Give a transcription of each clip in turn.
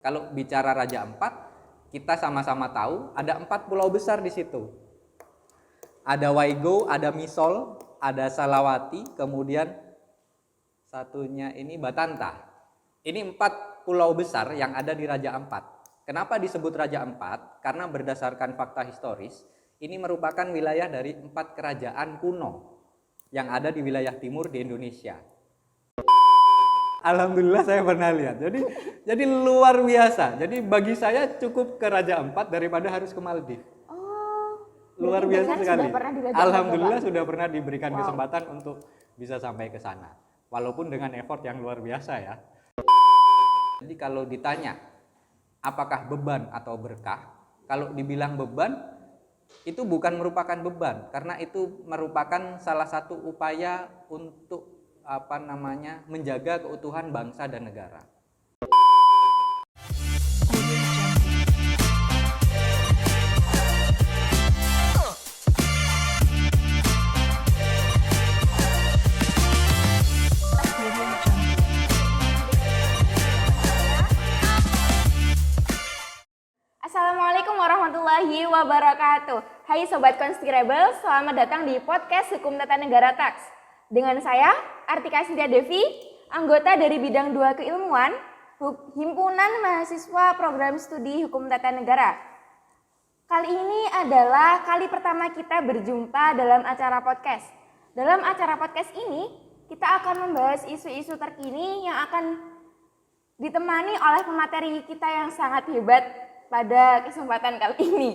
Kalau bicara Raja Ampat, kita sama-sama tahu ada 4 pulau besar di situ. Ada Waigo, ada Misol, ada Salawati, kemudian satunya ini Batanta. Ini 4 pulau besar yang ada di Raja Ampat. Kenapa disebut Raja Ampat? Karena berdasarkan fakta historis, ini merupakan wilayah dari 4 kerajaan kuno yang ada di wilayah timur di Indonesia. Alhamdulillah saya pernah lihat. Jadi luar biasa. Jadi bagi saya cukup ke Raja Ampat daripada harus ke Maldives. Oh, Luar berarti biasa Dengan sekali. sudah pernah di Raja Ampat, Alhamdulillah Bapak? sudah pernah diberikan Wow. kesempatan untuk bisa sampai ke sana. Walaupun dengan effort yang luar biasa ya. Jadi kalau ditanya apakah beban atau berkah? Kalau dibilang beban, itu bukan merupakan beban karena itu merupakan salah satu upaya untuk menjaga keutuhan bangsa dan negara. Assalamualaikum warahmatullahi wabarakatuh. Hai Sobat Konspirable, selamat datang di podcast Hukum Tata Negara Tax. Dengan saya, Artika Sintia Devi, anggota dari bidang 2 keilmuan, Himpunan Mahasiswa Program Studi Hukum Tata Negara. Kali ini adalah kali pertama kita berjumpa dalam acara podcast. Dalam acara podcast ini, kita akan membahas isu-isu terkini yang akan ditemani oleh pemateri kita yang sangat hebat pada kesempatan kali ini,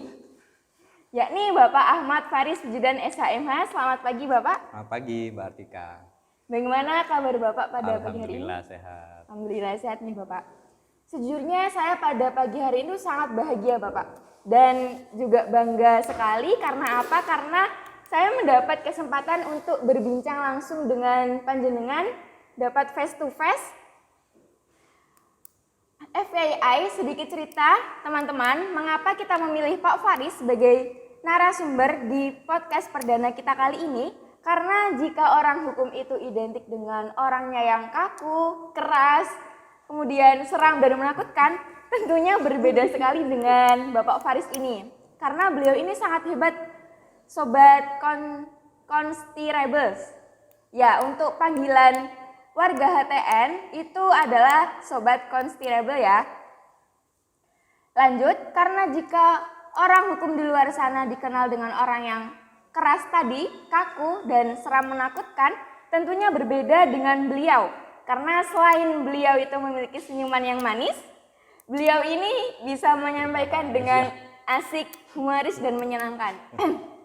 yakni Bapak Ahmad Faris Pujudan SHMH. Selamat pagi Bapak. Selamat pagi Mbak Artika. Bagaimana kabar Bapak pada pagi hari ini? Alhamdulillah sehat. Alhamdulillah sehat nih Bapak. Sejujurnya saya pada pagi hari ini sangat bahagia Bapak. Dan juga bangga sekali karena apa? Karena saya mendapat kesempatan untuk berbincang langsung dengan panjenengan, dapat face to face. FYI, sedikit cerita teman-teman, mengapa kita memilih Pak Faris sebagai narasumber di podcast perdana kita kali ini? Karena jika orang hukum itu identik dengan orangnya yang kaku, keras, kemudian seram dan menakutkan, tentunya berbeda sekali dengan Bapak Faris ini. Karena beliau ini sangat hebat, Sobat Konspirables. Ya, untuk panggilan warga HTN itu adalah Sobat Konspirable ya. Lanjut, karena jika orang hukum di luar sana dikenal dengan orang yang keras tadi, kaku dan seram menakutkan, tentunya berbeda dengan beliau. Karena selain beliau itu memiliki senyuman yang manis, beliau ini bisa menyampaikan dengan asik, humoris dan menyenangkan.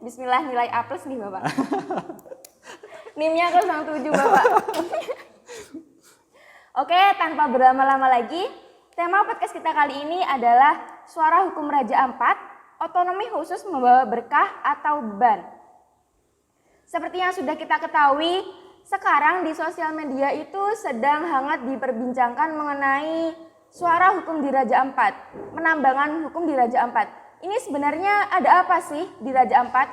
Bismillah, nilai A+ nih Bapak. NIM-nya 07 Bapak. Oke, tanpa berlama-lama lagi, tema podcast kita kali ini adalah Suara Hukum Raja Ampat, otonomi khusus membawa berkah atau beban. Seperti yang sudah kita ketahui, sekarang di sosial media itu sedang hangat diperbincangkan mengenai suara hukum di Raja Ampat, penambangan hukum di Raja Ampat. Ini sebenarnya ada apa sih di Raja Ampat?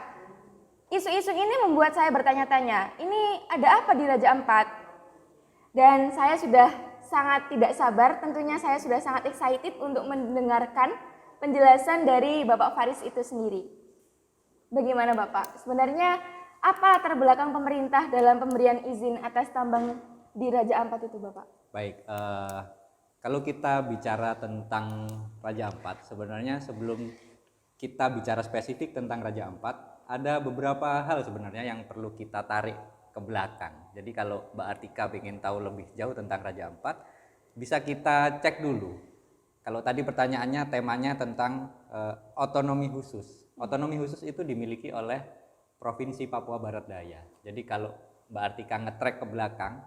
Isu-isu ini membuat saya bertanya-tanya, ini ada apa di Raja Ampat? Dan saya sudah sangat tidak sabar, tentunya saya sudah sangat excited untuk mendengarkan penjelasan dari Bapak Faris itu sendiri. Bagaimana Bapak? Sebenarnya apa latar belakang pemerintah dalam pemberian izin atas tambang di Raja Ampat itu Bapak? Baik, kalau kita bicara tentang Raja Ampat, sebenarnya sebelum kita bicara spesifik tentang Raja Ampat, ada beberapa hal sebenarnya yang perlu kita tarik ke belakang. Jadi kalau Mbak Artika ingin tahu lebih jauh tentang Raja Ampat, bisa kita cek dulu. Kalau tadi pertanyaannya temanya tentang otonomi khusus. Otonomi khusus itu dimiliki oleh Provinsi Papua Barat Daya. Jadi kalau Mbak Artika ngetrek ke belakang,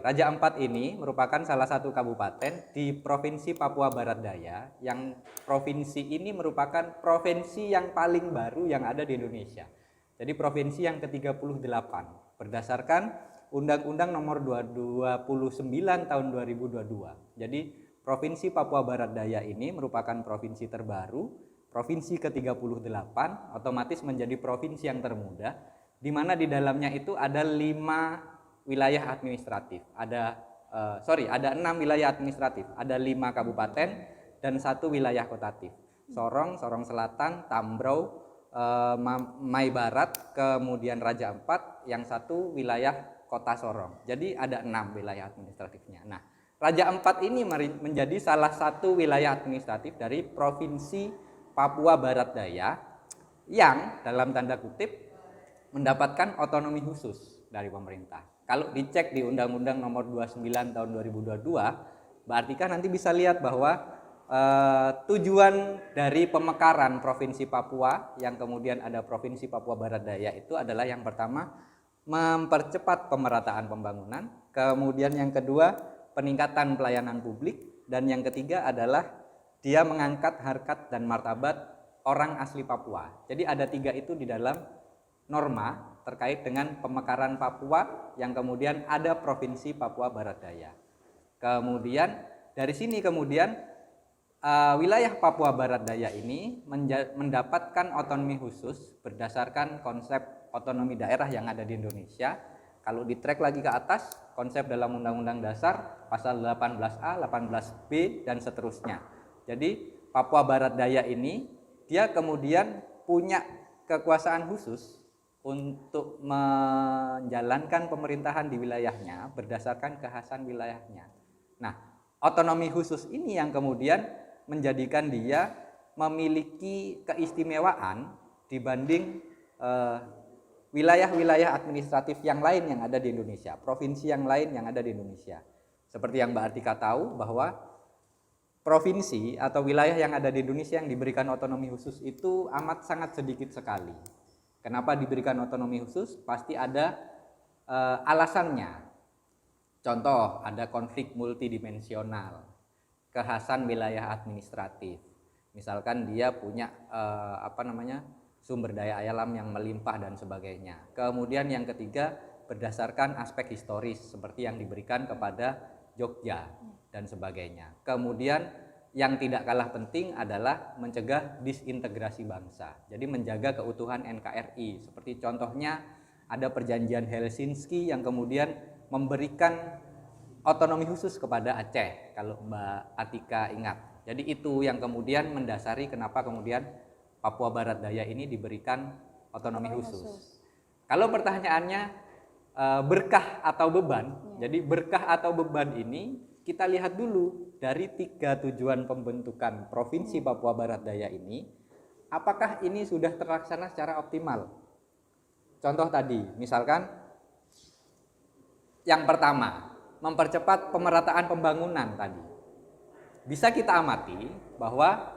Raja Ampat ini merupakan salah satu kabupaten di Provinsi Papua Barat Daya, yang provinsi ini merupakan provinsi yang paling baru yang ada di Indonesia. Jadi provinsi yang ke-38 berdasarkan Undang-Undang Nomor 29 Tahun 2022. Jadi Provinsi Papua Barat Daya ini merupakan provinsi terbaru, provinsi ke-38, otomatis menjadi provinsi yang termuda, di mana di dalamnya itu ada 5 wilayah administratif. Ada ada 6 wilayah administratif, ada 5 kabupaten dan 1 wilayah kotatif. Sorong, Sorong Selatan, Tambrau, Mai Barat, kemudian Raja Ampat, yang 1 wilayah kota Sorong. Jadi ada 6 wilayah administratifnya. Nah, Raja Ampat ini menjadi salah satu wilayah administratif dari Provinsi Papua Barat Daya yang dalam tanda kutip mendapatkan otonomi khusus dari pemerintah. Kalau dicek di Undang-Undang Nomor 29 Tahun 2022, berarti kan nanti bisa lihat bahwa tujuan dari pemekaran Provinsi Papua yang kemudian ada Provinsi Papua Barat Daya itu adalah yang pertama mempercepat pemerataan pembangunan, kemudian yang kedua peningkatan pelayanan publik, dan yang ketiga adalah dia mengangkat harkat dan martabat orang asli Papua. Jadi ada 3 itu di dalam norma terkait dengan pemekaran Papua yang kemudian ada Provinsi Papua Barat Daya. Kemudian dari sini kemudian wilayah Papua Barat Daya ini mendapatkan otonomi khusus berdasarkan konsep otonomi daerah yang ada di Indonesia. Kalau di track lagi ke atas, konsep dalam Undang-Undang Dasar pasal 18A, 18B dan seterusnya. Jadi Papua Barat Daya ini dia kemudian punya kekuasaan khusus untuk menjalankan pemerintahan di wilayahnya berdasarkan kekhasan wilayahnya. Nah, otonomi khusus ini yang kemudian menjadikan dia memiliki keistimewaan dibanding wilayah-wilayah administratif yang lain yang ada di Indonesia, provinsi yang lain yang ada di Indonesia. Seperti yang Mbak Artika tahu bahwa provinsi atau wilayah yang ada di Indonesia yang diberikan otonomi khusus itu amat sangat sedikit sekali. Kenapa diberikan otonomi khusus? Pasti ada alasannya. Contoh, ada konflik multidimensional, kekhasan wilayah administratif. Misalkan dia punya sumber daya alam yang melimpah dan sebagainya. Kemudian yang ketiga berdasarkan aspek historis seperti yang diberikan kepada Jogja dan sebagainya. Kemudian yang tidak kalah penting adalah mencegah disintegrasi bangsa. Jadi menjaga keutuhan NKRI. Seperti contohnya ada perjanjian Helsinki yang kemudian memberikan otonomi khusus kepada Aceh, kalau Mbak Atika ingat. Jadi itu yang kemudian mendasari kenapa kemudian Papua Barat Daya ini diberikan otonomi khusus. Kalau pertanyaannya berkah atau beban, jadi berkah atau beban ini kita lihat dulu dari 3 tujuan pembentukan Provinsi Papua Barat Daya ini, apakah ini sudah terlaksana secara optimal? Contoh tadi, misalkan yang pertama, mempercepat pemerataan pembangunan tadi. Bisa kita amati bahwa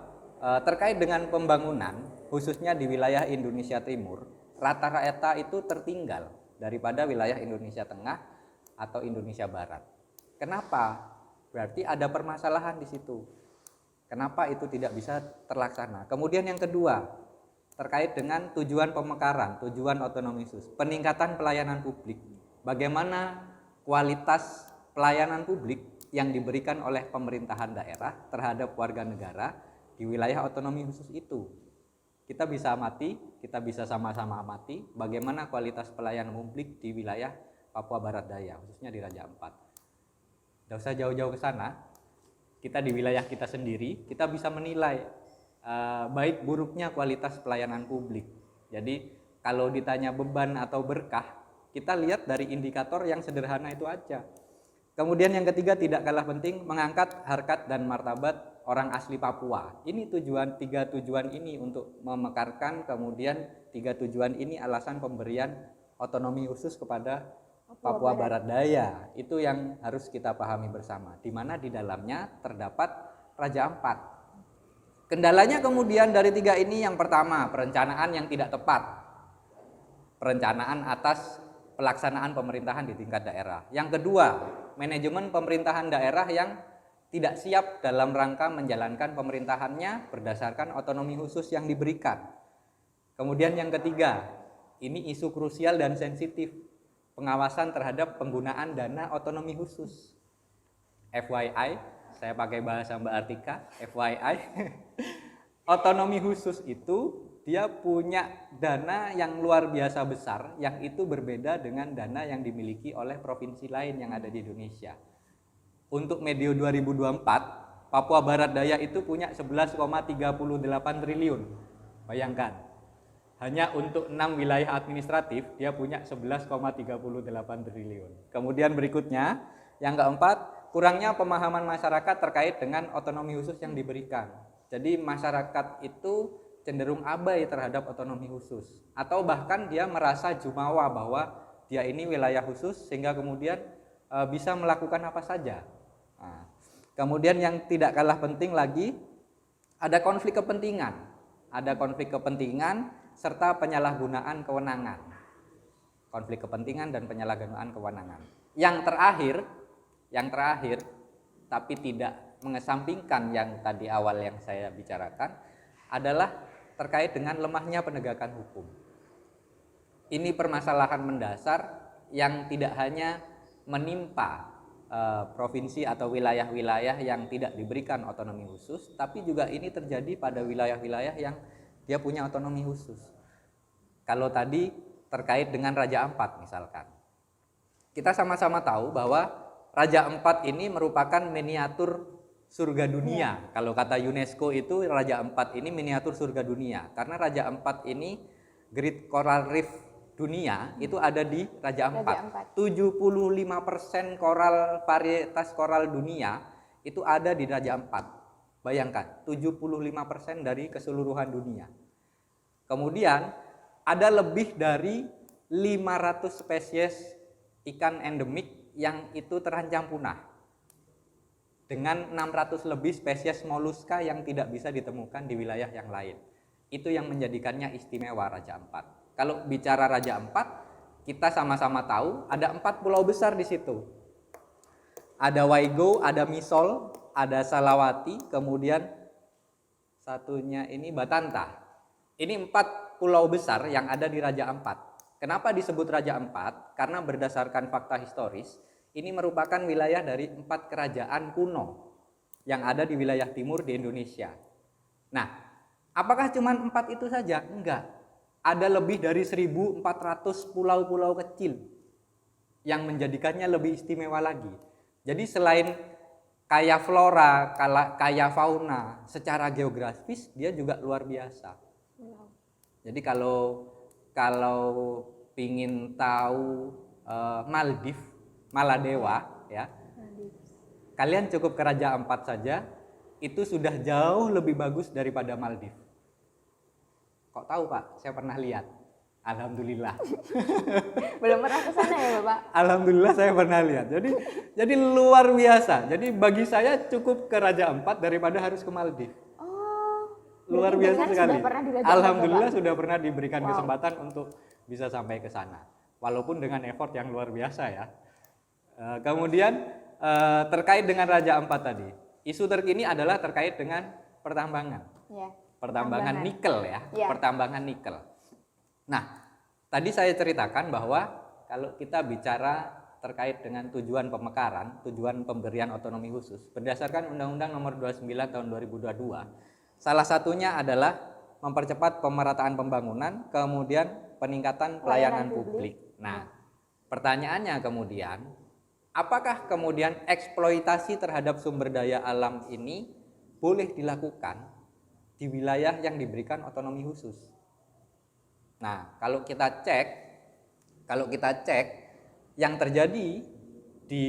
terkait dengan pembangunan, khususnya di wilayah Indonesia Timur, rata-rata itu tertinggal daripada wilayah Indonesia Tengah atau Indonesia Barat. Kenapa? Berarti ada permasalahan di situ. Kenapa itu tidak bisa terlaksana? Kemudian yang kedua, terkait dengan tujuan pemekaran, tujuan otonomi khusus, peningkatan pelayanan publik. Bagaimana kualitas pelayanan publik yang diberikan oleh pemerintahan daerah terhadap warga negara di wilayah otonomi khusus itu. Kita bisa amati, kita bisa sama-sama amati bagaimana kualitas pelayanan publik di wilayah Papua Barat Daya, khususnya di Raja Ampat. Tidak usah jauh-jauh ke sana, kita di wilayah kita sendiri, kita bisa menilai baik buruknya kualitas pelayanan publik. Jadi kalau ditanya beban atau berkah, kita lihat dari indikator yang sederhana itu aja. Kemudian yang ketiga tidak kalah penting, mengangkat harkat dan martabat orang asli Papua. Ini 3 tujuan ini untuk memekarkan, kemudian 3 tujuan ini alasan pemberian otonomi khusus kepada Papua Barat Daya. Itu yang harus kita pahami bersama, di mana di dalamnya terdapat Raja Ampat. Kendalanya kemudian dari 3 ini, yang pertama perencanaan yang tidak tepat, perencanaan atas pelaksanaan pemerintahan di tingkat daerah. Yang kedua, manajemen pemerintahan daerah yang tidak siap dalam rangka menjalankan pemerintahannya berdasarkan otonomi khusus yang diberikan. Kemudian yang ketiga, ini isu krusial dan sensitif, pengawasan terhadap penggunaan dana otonomi khusus. FYI, saya pakai bahasa Mbak Artika, FYI, otonomi khusus itu dia punya dana yang luar biasa besar, yang itu berbeda dengan dana yang dimiliki oleh provinsi lain yang ada di Indonesia. untuk medio 2024, Papua Barat Daya itu punya 11,38 triliun. Bayangkan, hanya untuk 6 wilayah administratif dia punya 11,38 triliun. Kemudian berikutnya, yang keempat, kurangnya pemahaman masyarakat terkait dengan otonomi khusus yang diberikan. Jadi masyarakat itu cenderung abai terhadap otonomi khusus, atau bahkan dia merasa jumawa bahwa dia ini wilayah khusus sehingga kemudian bisa melakukan apa saja. Nah, kemudian yang tidak kalah penting lagi, ada konflik kepentingan. Ada konflik kepentingan serta penyalahgunaan kewenangan. Konflik kepentingan dan penyalahgunaan kewenangan. Yang terakhir, tapi tidak mengesampingkan yang tadi awal yang saya bicarakan, adalah terkait dengan lemahnya penegakan hukum. Ini permasalahan mendasar yang tidak hanya menimpa provinsi atau wilayah-wilayah yang tidak diberikan otonomi khusus, tapi juga ini terjadi pada wilayah-wilayah yang dia punya otonomi khusus. Kalau tadi terkait dengan Raja Ampat misalkan, kita sama-sama tahu bahwa Raja Ampat ini merupakan miniatur surga dunia. Kalau kata UNESCO itu Raja Ampat ini miniatur surga dunia, karena Raja Ampat ini Great Coral Reef dunia itu ada di Raja Ampat. 75% koral, varietas koral dunia itu ada di Raja Ampat. Bayangkan, 75% dari keseluruhan dunia. Kemudian ada lebih dari 500 spesies ikan endemik yang itu terancam punah, dengan 600 lebih spesies moluska yang tidak bisa ditemukan di wilayah yang lain. Itu yang menjadikannya istimewa Raja Ampat. Kalau bicara Raja Ampat, kita sama-sama tahu ada 4 pulau besar di situ. Ada Waigo, ada Misol, ada Salawati, kemudian satunya ini Batanta. Ini 4 pulau besar yang ada di Raja Ampat. Kenapa disebut Raja Ampat? Karena berdasarkan fakta historis, ini merupakan wilayah dari 4 kerajaan kuno yang ada di wilayah timur di Indonesia. Nah, apakah cuma 4 itu saja? Enggak. Ada lebih dari 1.400 pulau-pulau kecil yang menjadikannya lebih istimewa lagi. Jadi selain kaya flora, kaya fauna, secara geografis dia juga luar biasa. Jadi kalau pingin tahu Maladewa ya, kalian cukup ke Raja Ampat saja, itu sudah jauh lebih bagus daripada Maldives. Kok tahu Pak? Saya pernah lihat. Alhamdulillah. Belum pernah ke sana ya Bapak? Alhamdulillah saya pernah lihat. Jadi luar biasa. Jadi bagi saya cukup ke Raja Ampat daripada harus ke Maldives. Oh. Luar biasa sekali. Alhamdulillah Bapak? sudah pernah diberikan kesempatan untuk bisa sampai ke sana. Walaupun dengan effort yang luar biasa ya. Kemudian terkait dengan Raja Ampat tadi, isu terkini adalah terkait dengan pertambangan. Ya. Pertambangan nikel ya, pertambangan nikel. Nah, tadi saya ceritakan bahwa kalau kita bicara terkait dengan tujuan pemekaran, tujuan pemberian otonomi khusus, berdasarkan Undang-Undang Nomor 29 Tahun 2022, salah satunya adalah mempercepat pemerataan pembangunan, kemudian peningkatan pelayanan publik. Nah, pertanyaannya kemudian, apakah kemudian eksploitasi terhadap sumber daya alam ini boleh dilakukan di wilayah yang diberikan otonomi khusus? Nah, kalau kita cek yang terjadi di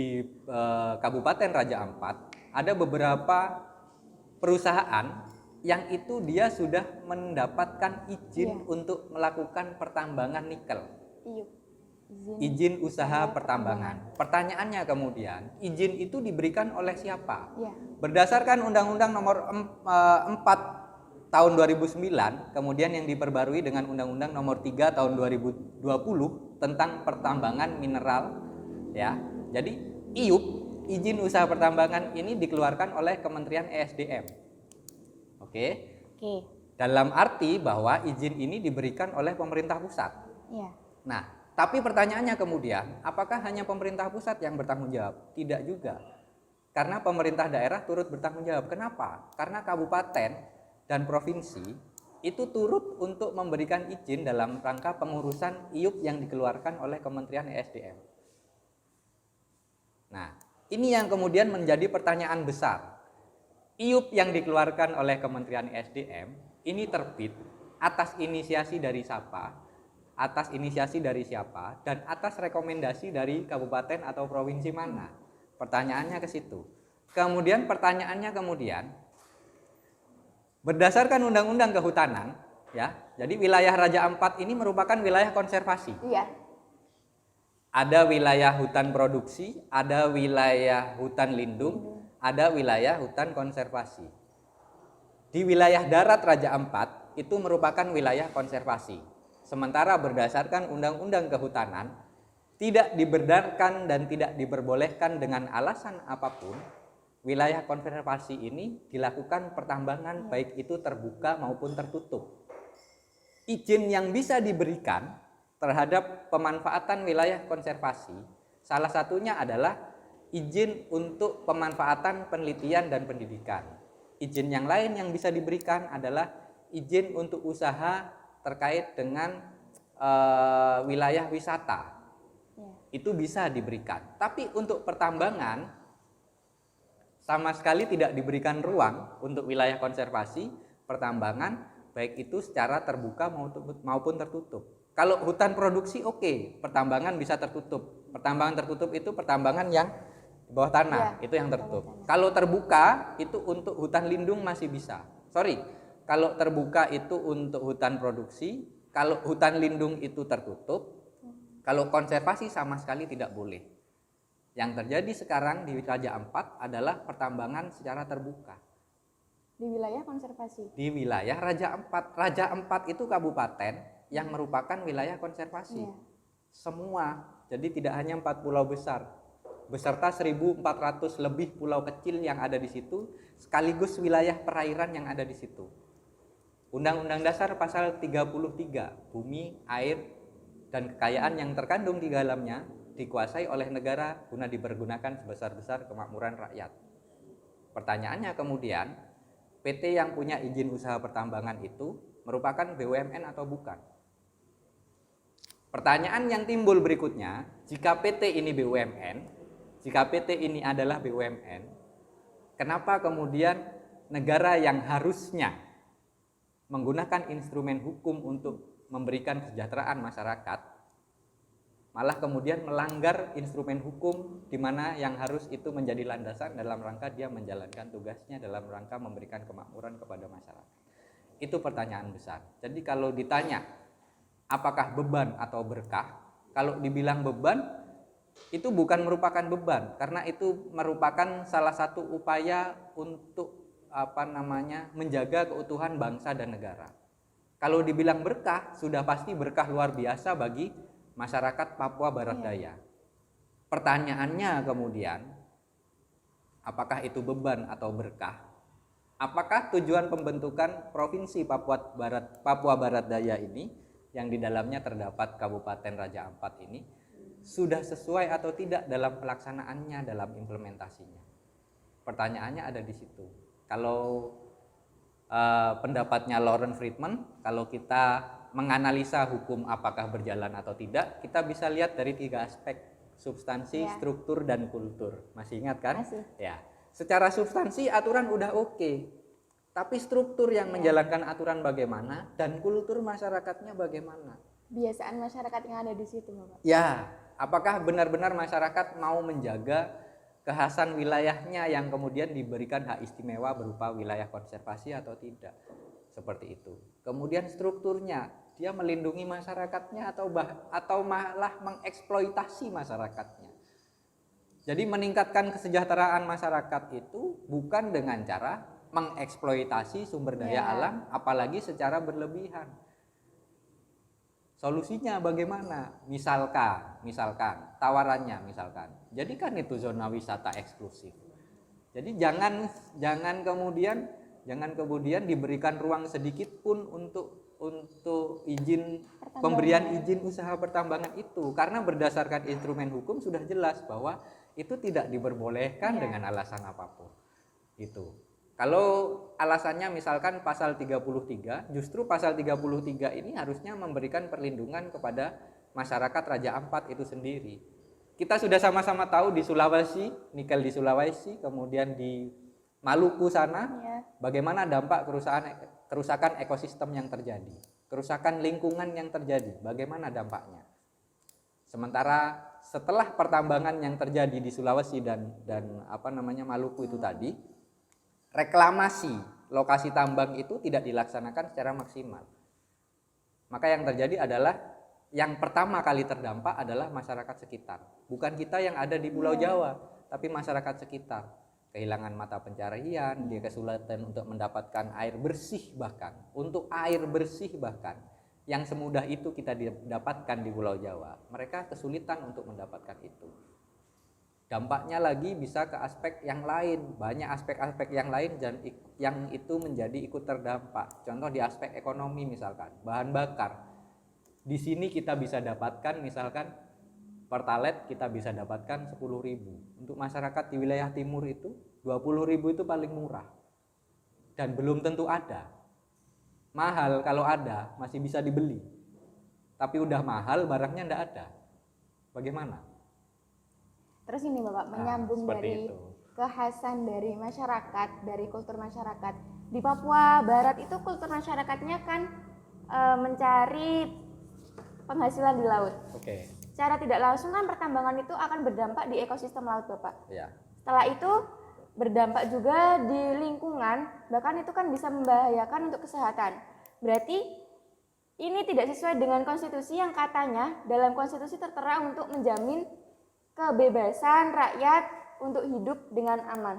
Kabupaten Raja Ampat, ada beberapa perusahaan yang itu dia sudah mendapatkan izin untuk melakukan pertambangan nikel. Izin usaha pertambangan. Pertanyaannya kemudian, izin itu diberikan oleh siapa? Berdasarkan Undang-Undang Nomor 4 Tahun 2009, kemudian yang diperbarui dengan Undang-Undang Nomor 3 Tahun 2020 tentang pertambangan mineral ya. Jadi IUP, izin usaha pertambangan ini dikeluarkan oleh Kementerian ESDM. Oke. Dalam arti bahwa izin ini diberikan oleh pemerintah pusat. Nah, tapi pertanyaannya kemudian, apakah hanya pemerintah pusat yang bertanggung jawab? Tidak juga. Karena pemerintah daerah turut bertanggung jawab. Kenapa? Karena kabupaten dan provinsi itu turut untuk memberikan izin dalam rangka pengurusan IUP yang dikeluarkan oleh Kementerian ESDM. Nah, Ini yang kemudian menjadi pertanyaan besar. IUP yang dikeluarkan oleh Kementerian SDM ini terbit atas inisiasi dari siapa, atas inisiasi dari siapa, dan atas rekomendasi dari kabupaten atau provinsi mana. Pertanyaannya ke situ. Kemudian pertanyaannya berdasarkan Undang-Undang Kehutanan, ya. Jadi wilayah Raja Ampat ini merupakan wilayah konservasi. Iya. Ada wilayah hutan produksi, ada wilayah hutan lindung, ada wilayah hutan konservasi. Di wilayah darat Raja Ampat itu merupakan wilayah konservasi. Sementara berdasarkan Undang-Undang Kehutanan tidak dibenarkan dan tidak diperbolehkan dengan alasan apapun wilayah konservasi ini dilakukan pertambangan baik itu terbuka maupun tertutup. Izin yang bisa diberikan terhadap pemanfaatan wilayah konservasi salah satunya adalah izin untuk pemanfaatan penelitian dan pendidikan. Izin yang lain yang bisa diberikan adalah izin untuk usaha terkait dengan wilayah wisata. Itu bisa diberikan. Tapi untuk pertambangan sama sekali tidak diberikan ruang untuk wilayah konservasi, pertambangan baik itu secara terbuka maupun tertutup. Kalau hutan produksi oke, pertambangan bisa tertutup. Pertambangan tertutup itu pertambangan yang di bawah tanah, itu yang tertutup. Kalau terbuka itu untuk hutan lindung masih bisa. Kalau terbuka itu untuk hutan produksi, kalau hutan lindung itu tertutup, kalau konservasi sama sekali tidak boleh. Yang terjadi sekarang di Raja Ampat adalah pertambangan secara terbuka. Di wilayah konservasi. Di wilayah Raja Ampat. Raja Ampat itu kabupaten yang merupakan wilayah konservasi. Semua. Jadi tidak hanya 4 pulau besar, beserta 1.400 lebih pulau kecil yang ada di situ, sekaligus wilayah perairan yang ada di situ. Undang-Undang Dasar pasal 33, bumi, air, dan kekayaan yang terkandung di dalamnya dikuasai oleh negara guna dipergunakan sebesar-besar kemakmuran rakyat. Pertanyaannya kemudian, PT yang punya izin usaha pertambangan itu merupakan BUMN atau bukan? Pertanyaan yang timbul berikutnya, jika PT ini BUMN, jika PT ini adalah BUMN, kenapa kemudian negara yang harusnya menggunakan instrumen hukum untuk memberikan kesejahteraan masyarakat, malah kemudian melanggar instrumen hukum di mana yang harus itu menjadi landasan dalam rangka dia menjalankan tugasnya dalam rangka memberikan kemakmuran kepada masyarakat? Itu pertanyaan besar. Jadi kalau ditanya apakah beban atau berkah, kalau dibilang beban itu bukan merupakan beban, karena itu merupakan salah satu upaya untuk menjaga keutuhan bangsa dan negara. Kalau dibilang berkah, sudah pasti berkah luar biasa bagi masyarakat Papua Barat Daya. Pertanyaannya kemudian, apakah itu beban atau berkah? Apakah tujuan pembentukan Provinsi Papua Barat Daya ini yang di dalamnya terdapat Kabupaten Raja Ampat ini sudah sesuai atau tidak dalam pelaksanaannya, dalam implementasinya? Pertanyaannya ada di situ. Kalau pendapatnya Lawrence Friedman, kalau kita menganalisa hukum apakah berjalan atau tidak, kita bisa lihat dari 3 aspek, substansi, struktur, dan kultur. Masih ingat kan? Masih. Ya. Secara substansi aturan udah oke. Tapi struktur yang menjalankan aturan bagaimana dan kultur masyarakatnya bagaimana? Kebiasaan masyarakat yang ada di situ, Bapak. Ya, apakah benar-benar masyarakat mau menjaga kekhasan wilayahnya yang kemudian diberikan hak istimewa berupa wilayah konservasi atau tidak? Seperti itu. Kemudian strukturnya, dia melindungi masyarakatnya atau malah mengeksploitasi masyarakatnya. Jadi meningkatkan kesejahteraan masyarakat itu bukan dengan cara mengeksploitasi sumber daya alam, apalagi secara berlebihan. Solusinya bagaimana? Misalkan tawarannya jadikan itu zona wisata eksklusif. Jadi jangan kemudian diberikan ruang sedikit pun untuk izin pemberian izin usaha pertambangan itu, karena berdasarkan instrumen hukum sudah jelas bahwa itu tidak diperbolehkan dengan alasan apapun. Itu. Kalau alasannya misalkan pasal 33, justru pasal 33 ini harusnya memberikan perlindungan kepada masyarakat Raja Ampat itu sendiri. Kita sudah sama-sama tahu di Sulawesi, nikel di Sulawesi, kemudian di Maluku sana, Ya. bagaimana dampak kerusakan ekosistem yang terjadi, kerusakan lingkungan yang terjadi, bagaimana dampaknya. Sementara setelah pertambangan yang terjadi di Sulawesi dan Maluku itu tadi, reklamasi lokasi tambang itu tidak dilaksanakan secara maksimal. Maka yang terjadi adalah yang pertama kali terdampak adalah masyarakat sekitar. Bukan kita yang ada di Pulau Jawa, tapi masyarakat sekitar. Kehilangan mata pencaharian, dia kesulitan untuk mendapatkan air bersih bahkan. Untuk air bersih bahkan. Yang semudah itu kita dapatkan di Pulau Jawa. Mereka kesulitan untuk mendapatkan itu. Dampaknya lagi bisa ke aspek yang lain. Banyak aspek-aspek yang lain dan yang itu menjadi ikut terdampak. Contoh di aspek ekonomi misalkan, bahan bakar. Di sini kita bisa dapatkan misalkan Pertalite kita bisa dapatkan 10.000. Untuk masyarakat di wilayah timur itu 20.000 itu paling murah. Dan belum tentu ada. Mahal kalau ada masih bisa dibeli. Tapi udah mahal barangnya enggak ada. Bagaimana? Terus ini Bapak, menyambung dari itu. kekhasan dari masyarakat, dari kultur masyarakat. Di Papua Barat itu kultur masyarakatnya kan mencari penghasilan di laut. Oke. Secara tidak langsung kan pertambangan itu akan berdampak di ekosistem laut Bapak. Ya. Setelah itu berdampak juga di lingkungan, bahkan itu kan bisa membahayakan untuk kesehatan. Berarti ini tidak sesuai dengan konstitusi yang katanya dalam konstitusi tertera untuk menjamin kebebasan rakyat untuk hidup dengan aman.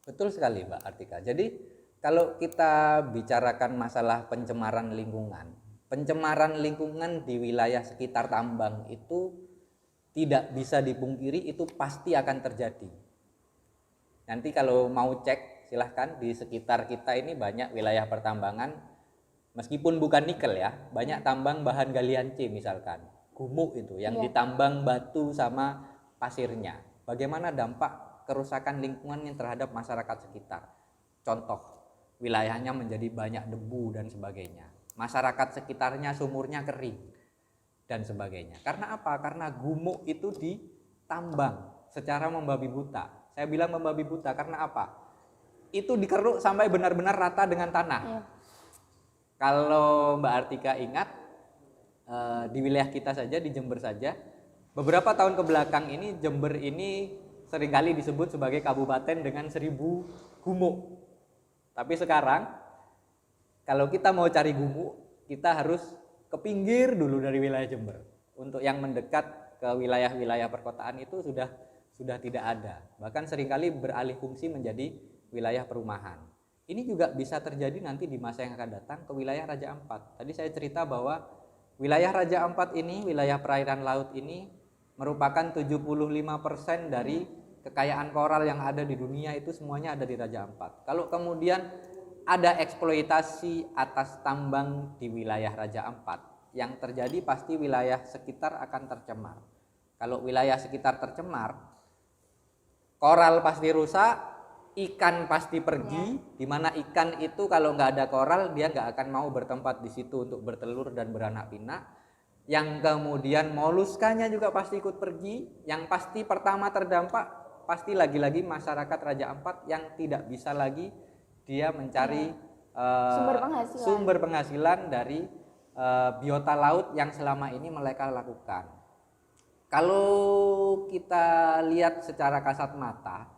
Betul sekali Mbak Artika. Jadi kalau kita bicarakan masalah pencemaran lingkungan di wilayah sekitar tambang itu tidak bisa dipungkiri, itu pasti akan terjadi. Nanti kalau mau cek silahkan, di sekitar kita ini banyak wilayah pertambangan, meskipun bukan nikel ya, banyak tambang bahan galian C misalkan, gumuk itu yang ditambang batu sama pasirnya. Bagaimana dampak kerusakan lingkungannya terhadap masyarakat sekitar? Contoh, wilayahnya menjadi banyak debu dan sebagainya. Masyarakat sekitarnya sumurnya kering dan sebagainya. Karena apa? Karena gumuk itu ditambang secara membabi buta. Saya bilang membabi buta karena apa? Itu dikeruk sampai benar-benar rata dengan tanah. Ya. Kalau Mbak Artika ingat, di wilayah kita saja, di Jember saja, beberapa tahun ke belakang ini Jember ini seringkali disebut sebagai kabupaten dengan 1000 gumuk. Tapi sekarang kalau kita mau cari gumuk, kita harus ke pinggir dulu dari wilayah Jember. Untuk yang mendekat ke wilayah-wilayah perkotaan itu sudah tidak ada. Bahkan seringkali beralih fungsi menjadi wilayah perumahan. Ini juga bisa terjadi nanti di masa yang akan datang ke wilayah Raja Ampat. Tadi saya cerita bahwa wilayah Raja Ampat ini, wilayah perairan laut ini merupakan 75% dari kekayaan koral yang ada di dunia, itu semuanya ada di Raja Ampat. Kalau kemudian ada eksploitasi atas tambang di wilayah Raja Ampat, yang terjadi pasti wilayah sekitar akan tercemar. Kalau wilayah sekitar tercemar, koral pasti rusak, ikan pasti pergi, di mana ikan itu kalau nggak ada koral dia nggak akan mau bertempat di situ untuk bertelur dan beranak pinak. Yang kemudian moluskanya juga pasti ikut pergi. Yang pasti pertama terdampak pasti lagi-lagi masyarakat Raja Ampat yang tidak bisa lagi dia mencari sumber penghasilan dari biota laut yang selama ini mereka lakukan. Kalau kita lihat secara kasat mata,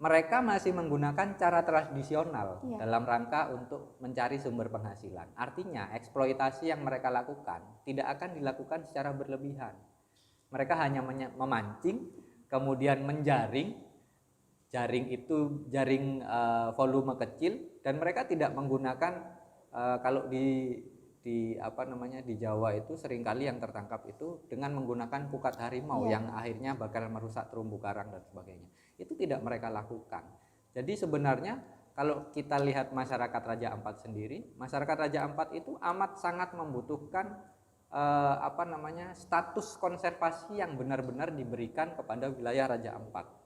mereka masih menggunakan cara tradisional dalam rangka untuk mencari sumber penghasilan. Artinya eksploitasi yang mereka lakukan tidak akan dilakukan secara berlebihan. Mereka hanya memancing, kemudian menjaring. Jaring itu jaring volume kecil, dan mereka tidak menggunakan kalau di Jawa itu seringkali yang tertangkap itu dengan menggunakan pukat harimau yang akhirnya bakal merusak terumbu karang dan sebagainya. Itu tidak mereka lakukan. Jadi sebenarnya kalau kita lihat masyarakat Raja Ampat sendiri, masyarakat Raja Ampat itu amat sangat membutuhkan status konservasi yang benar-benar diberikan kepada wilayah Raja Ampat.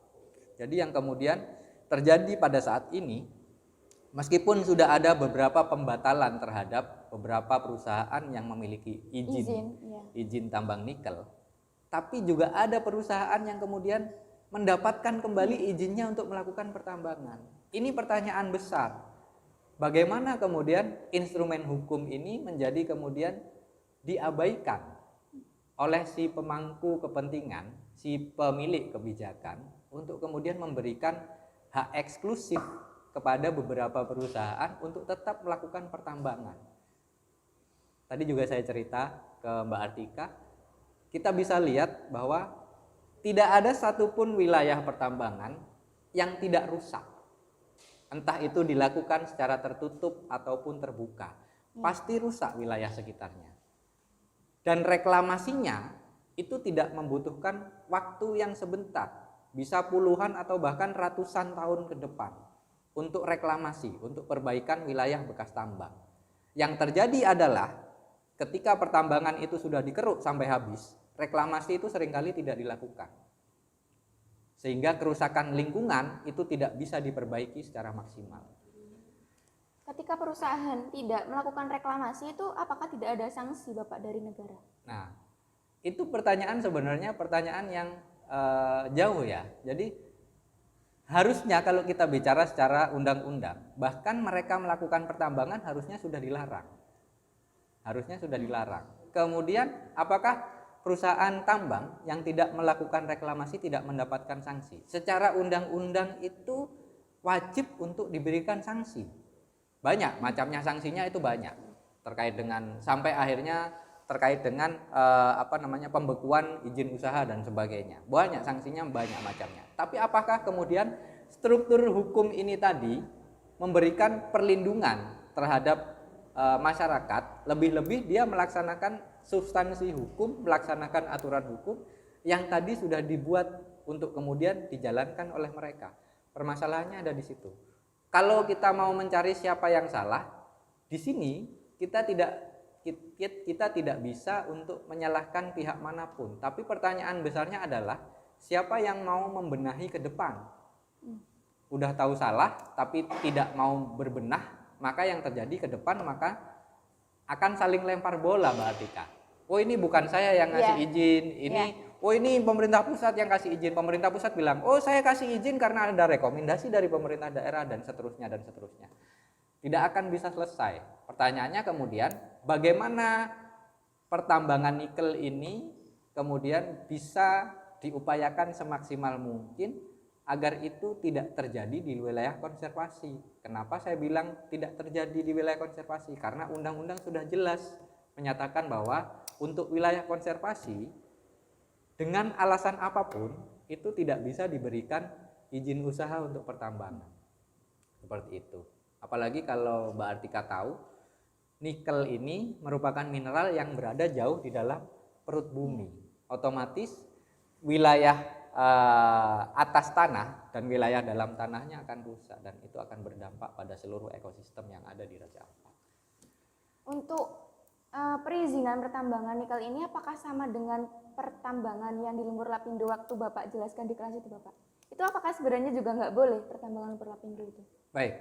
Jadi yang kemudian terjadi pada saat ini, meskipun sudah ada beberapa pembatalan terhadap beberapa perusahaan yang memiliki izin tambang nikel, tapi juga ada perusahaan yang kemudian mendapatkan kembali izinnya untuk melakukan pertambangan. Ini pertanyaan besar. Bagaimana kemudian instrumen hukum ini menjadi kemudian diabaikan oleh si pemangku kepentingan, si pemilik kebijakan untuk kemudian memberikan hak eksklusif kepada beberapa perusahaan untuk tetap melakukan pertambangan. Tadi juga saya cerita ke Mbak Artika, kita bisa lihat bahwa tidak ada satupun wilayah pertambangan yang tidak rusak. Entah itu dilakukan secara tertutup ataupun terbuka, pasti rusak wilayah sekitarnya. Dan reklamasinya itu tidak membutuhkan waktu yang sebentar, bisa puluhan atau bahkan ratusan tahun ke depan untuk reklamasi, untuk perbaikan wilayah bekas tambang. Yang terjadi adalah ketika pertambangan itu sudah dikeruk sampai habis, reklamasi itu seringkali tidak dilakukan. Sehingga kerusakan lingkungan itu tidak bisa diperbaiki secara maksimal. Ketika perusahaan tidak melakukan reklamasi itu apakah tidak ada sanksi Bapak dari negara? Nah, itu pertanyaan sebenarnya pertanyaan yang jauh ya. Jadi harusnya kalau kita bicara secara undang-undang, bahkan mereka melakukan pertambangan harusnya sudah dilarang. Harusnya sudah dilarang. Kemudian apakah perusahaan tambang yang tidak melakukan reklamasi tidak mendapatkan sanksi? Secara undang-undang itu wajib untuk diberikan sanksi. Banyak macamnya sanksinya, itu banyak. Terkait dengan sampai akhirnya terkait dengan pembekuan izin usaha dan sebagainya. Banyak sanksinya, banyak macamnya. Tapi apakah kemudian struktur hukum ini tadi memberikan perlindungan terhadap masyarakat, lebih-lebih dia melaksanakan substansi hukum, melaksanakan aturan hukum yang tadi sudah dibuat untuk kemudian dijalankan oleh mereka. Permasalahannya ada di situ. Kalau kita mau mencari siapa yang salah, di sini kita tidak bisa untuk menyalahkan pihak manapun. Tapi pertanyaan besarnya adalah siapa yang mau membenahi ke depan. Udah tahu salah tapi tidak mau berbenah, maka yang terjadi ke depan maka akan saling lempar bola, Mbak Atika. Oh ini bukan saya yang ngasih izin, oh ini pemerintah pusat yang kasih izin. Pemerintah pusat bilang, oh saya kasih izin karena ada rekomendasi dari pemerintah daerah dan seterusnya dan seterusnya. Tidak akan bisa selesai. Pertanyaannya kemudian, bagaimana pertambangan nikel ini kemudian bisa diupayakan semaksimal mungkin agar itu tidak terjadi di wilayah konservasi. Kenapa saya bilang tidak terjadi di wilayah konservasi? Karena undang-undang sudah jelas menyatakan bahwa untuk wilayah konservasi dengan alasan apapun itu tidak bisa diberikan izin usaha untuk pertambangan. Seperti itu. Apalagi kalau Mbak Artika tahu, nikel ini merupakan mineral yang berada jauh di dalam perut bumi. Otomatis wilayah atas tanah dan wilayah dalam tanahnya akan rusak dan itu akan berdampak pada seluruh ekosistem yang ada di Raja Ampat. Untuk perizinan pertambangan nikel ini apakah sama dengan pertambangan yang di Lumpur Lapindo waktu Bapak jelaskan di kelas itu Bapak? Itu apakah sebenarnya juga nggak boleh pertambangan Lumpur Lapindo itu? Baik,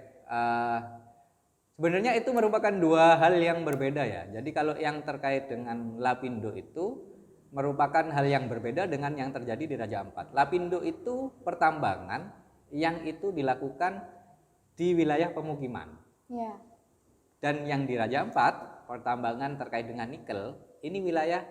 sebenarnya itu merupakan dua hal yang berbeda ya. Jadi kalau yang terkait dengan Lapindo itu merupakan hal yang berbeda dengan yang terjadi di Raja Ampat. Lapindo itu pertambangan yang itu dilakukan di wilayah pemukiman. Ya. Dan yang di Raja Ampat, pertambangan terkait dengan nikel, ini wilayah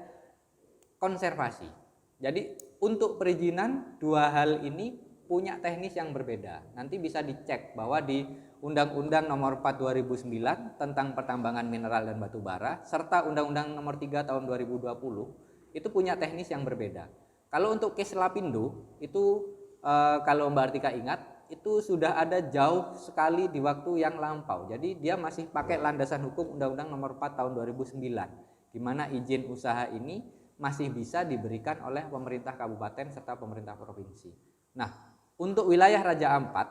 konservasi. Jadi untuk perizinan dua hal ini punya teknis yang berbeda. Nanti bisa dicek bahwa di Undang-Undang Nomor 4 2009 tentang pertambangan mineral dan batu bara serta Undang-Undang Nomor 3 tahun 2020 itu punya teknis yang berbeda. Kalau untuk case Lapindo itu kalau Mbak Artika ingat itu sudah ada jauh sekali di waktu yang lampau. Jadi dia masih pakai landasan hukum Undang-Undang Nomor 4 tahun 2009 di mana izin usaha ini masih bisa diberikan oleh pemerintah kabupaten serta pemerintah provinsi. Nah, untuk wilayah Raja Ampat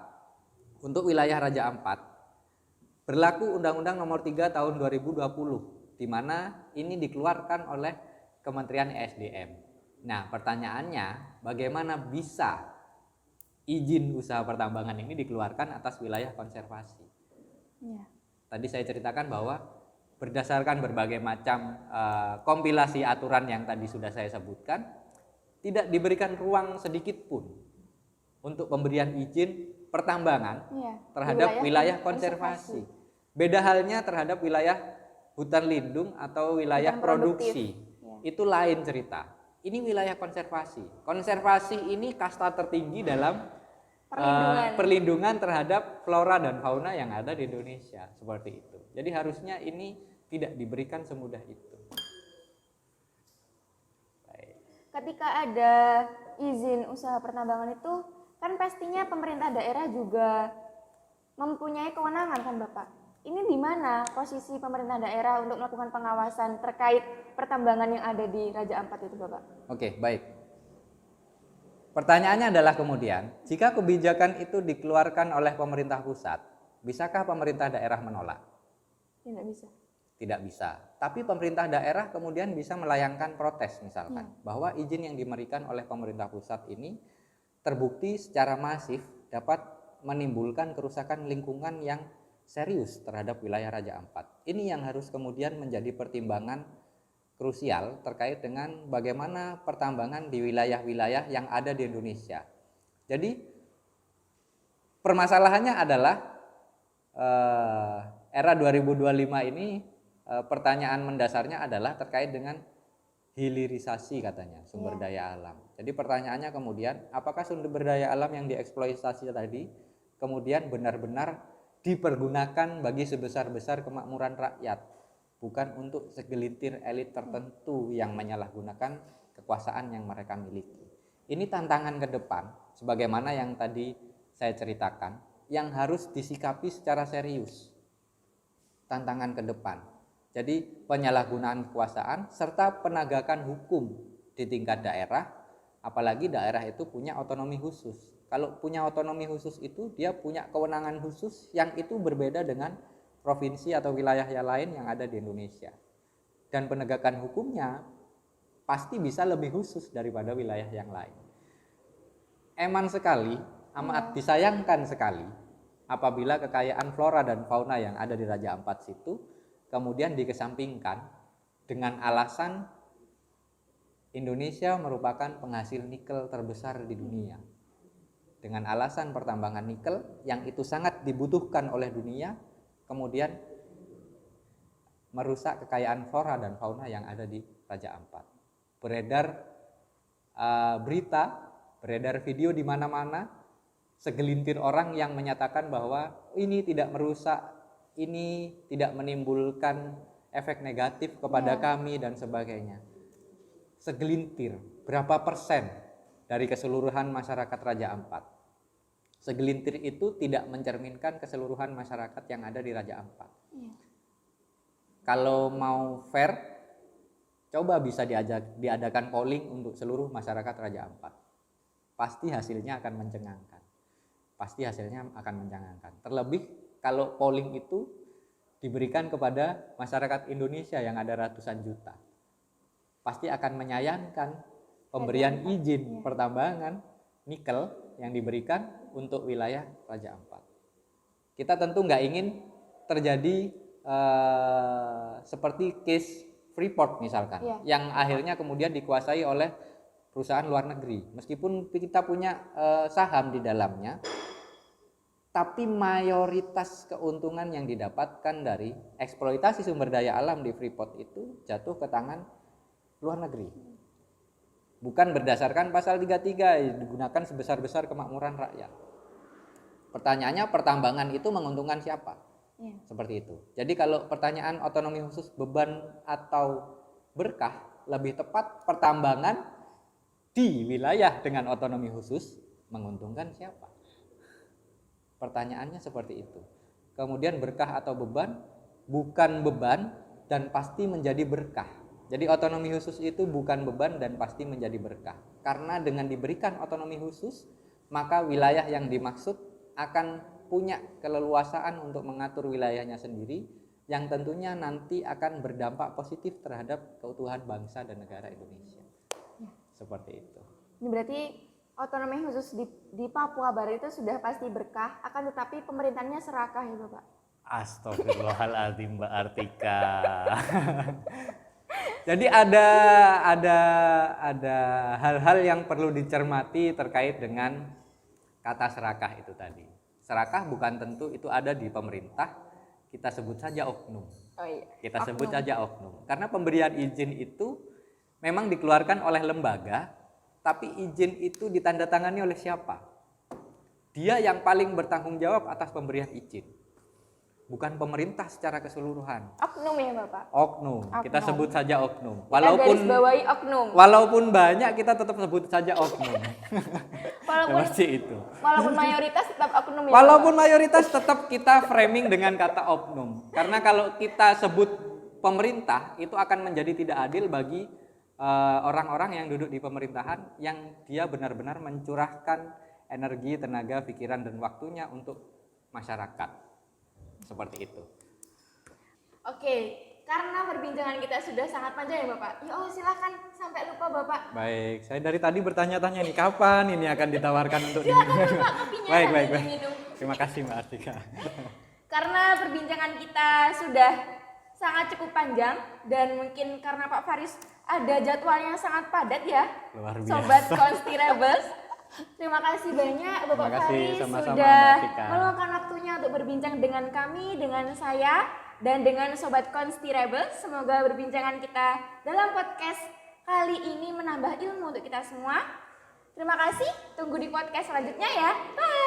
berlaku Undang-Undang Nomor 3 tahun 2020 di mana ini dikeluarkan oleh Kementerian ESDM. Nah, pertanyaannya bagaimana bisa izin usaha pertambangan ini dikeluarkan atas wilayah konservasi? Ya. Tadi saya ceritakan bahwa berdasarkan berbagai macam kompilasi aturan yang tadi sudah saya sebutkan, tidak diberikan ruang sedikit pun untuk pemberian izin pertambangan terhadap wilayah konservasi. Beda halnya terhadap wilayah hutan lindung atau wilayah Hutan produksi. produktif. Itu lain cerita. Ini wilayah konservasi. Konservasi ini kasta tertinggi dalam perlindungan terhadap flora dan fauna yang ada di Indonesia, seperti itu. Jadi harusnya ini tidak diberikan semudah itu. Baik. Ketika ada izin usaha pertambangan itu kan pastinya pemerintah daerah juga mempunyai kewenangan kan Bapak. Ini di mana posisi pemerintah daerah untuk melakukan pengawasan terkait pertambangan yang ada di Raja Ampat itu Bapak? Oke, baik. Pertanyaannya adalah kemudian, jika kebijakan itu dikeluarkan oleh pemerintah pusat, bisakah pemerintah daerah menolak? Tidak bisa. Tidak bisa. Tapi pemerintah daerah kemudian bisa melayangkan protes misalkan, bahwa izin yang diberikan oleh pemerintah pusat ini terbukti secara masif dapat menimbulkan kerusakan lingkungan yang serius terhadap wilayah Raja Ampat. Ini yang harus kemudian menjadi pertimbangan krusial terkait dengan bagaimana pertambangan di wilayah-wilayah yang ada di Indonesia. Jadi permasalahannya adalah era 2025 ini pertanyaan mendasarnya adalah terkait dengan hilirisasi katanya sumber daya alam. Jadi pertanyaannya kemudian apakah sumber daya alam yang dieksploitasi tadi kemudian benar-benar dipergunakan bagi sebesar-besar kemakmuran rakyat, bukan untuk segelintir elit tertentu yang menyalahgunakan kekuasaan yang mereka miliki. Ini tantangan ke depan, sebagaimana yang tadi saya ceritakan, yang harus disikapi secara serius. Tantangan ke depan. Jadi penyalahgunaan kekuasaan serta penegakan hukum di tingkat daerah, apalagi daerah itu punya otonomi khusus. Kalau punya otonomi khusus itu dia punya kewenangan khusus yang itu berbeda dengan provinsi atau wilayah yang lain yang ada di Indonesia. Dan penegakan hukumnya pasti bisa lebih khusus daripada wilayah yang lain. Eman sekali, amat disayangkan sekali apabila kekayaan flora dan fauna yang ada di Raja Ampat situ kemudian dikesampingkan dengan alasan Indonesia merupakan penghasil nikel terbesar di dunia. Dengan alasan pertambangan nikel yang itu sangat dibutuhkan oleh dunia, kemudian merusak kekayaan flora dan fauna yang ada di Raja Ampat. Beredar berita, beredar video di mana-mana, segelintir orang yang menyatakan bahwa ini tidak merusak, ini tidak menimbulkan efek negatif kepada kami dan sebagainya. Segelintir, berapa persen dari keseluruhan masyarakat Raja Ampat? Segelintir itu tidak mencerminkan keseluruhan masyarakat yang ada di Raja Ampat. Kalau mau fair, coba bisa diadakan polling untuk seluruh masyarakat Raja Ampat. Pasti hasilnya akan mencengangkan. Pasti hasilnya akan mencengangkan. Terlebih kalau polling itu diberikan kepada masyarakat Indonesia yang ada ratusan juta. Pasti akan menyayangkan pemberian izin pertambangan nikel yang diberikan untuk wilayah Raja Ampat. Kita tentu nggak ingin terjadi seperti case Freeport misalkan, yang akhirnya kemudian dikuasai oleh perusahaan luar negeri. Meskipun kita punya saham di dalamnya, tapi mayoritas keuntungan yang didapatkan dari eksploitasi sumber daya alam di Freeport itu jatuh ke tangan luar negeri. Bukan berdasarkan pasal 33 digunakan sebesar-besar kemakmuran rakyat. Pertanyaannya pertambangan itu menguntungkan siapa? Seperti itu. Jadi kalau pertanyaan otonomi khusus beban atau berkah, lebih tepat pertambangan di wilayah dengan otonomi khusus menguntungkan siapa? Pertanyaannya seperti itu. Kemudian berkah atau beban, bukan beban dan pasti menjadi berkah. Jadi otonomi khusus itu bukan beban dan pasti menjadi berkah. Karena dengan diberikan otonomi khusus, maka wilayah yang dimaksud akan punya keleluasaan untuk mengatur wilayahnya sendiri, yang tentunya nanti akan berdampak positif terhadap keutuhan bangsa dan negara Indonesia. Seperti itu. Ini berarti otonomi khusus di Papua Barat itu sudah pasti berkah, akan tetapi pemerintahnya serakah ya Bapak? Astagfirullahaladzim Mbak Artika. Jadi ada hal-hal yang perlu dicermati terkait dengan kata serakah itu tadi. Serakah bukan tentu itu ada di pemerintah, kita sebut saja oknum. Oh iya. Kita sebut saja oknum. Karena pemberian izin itu memang dikeluarkan oleh lembaga, tapi izin itu ditandatangani oleh siapa? Dia yang paling bertanggung jawab atas pemberian izin. Bukan pemerintah secara keseluruhan. Oknum ya Bapak? Oknum. Kita Oknum. sebut saja oknum. Kita garis bawahi oknum. Walaupun banyak kita tetap sebut saja oknum. Walaupun Seperti itu. walaupun mayoritas tetap oknum ya. Walaupun mayoritas tetap kita framing dengan kata oknum. Karena kalau kita sebut pemerintah itu akan menjadi tidak adil bagi orang-orang yang duduk di pemerintahan yang dia benar-benar mencurahkan energi, tenaga, pikiran dan waktunya untuk masyarakat. Seperti itu. Oke, karena perbincangan kita sudah sangat panjang ya Bapak. Ya Allah silakan sampai lupa Bapak. Baik, saya dari tadi bertanya-tanya nih kapan ini akan ditawarkan untuk Silakan diminum. Bapak kopinya Baik. diminum. Terima kasih Mbak Artika. Karena perbincangan kita sudah sangat cukup panjang dan mungkin karena Pak Faris ada jadwalnya sangat padat ya. Luar biasa. Sobat Constirables. Terima kasih banyak Bapak Terima kasih, Faris sama-sama, sudah Mbak Tika. meluangkan waktunya untuk berbincang dengan kami, dengan saya dan dengan Sobat Constirables. Semoga perbincangan kita dalam podcast kali ini menambah ilmu untuk kita semua. Terima kasih, tunggu di podcast selanjutnya ya. Bye.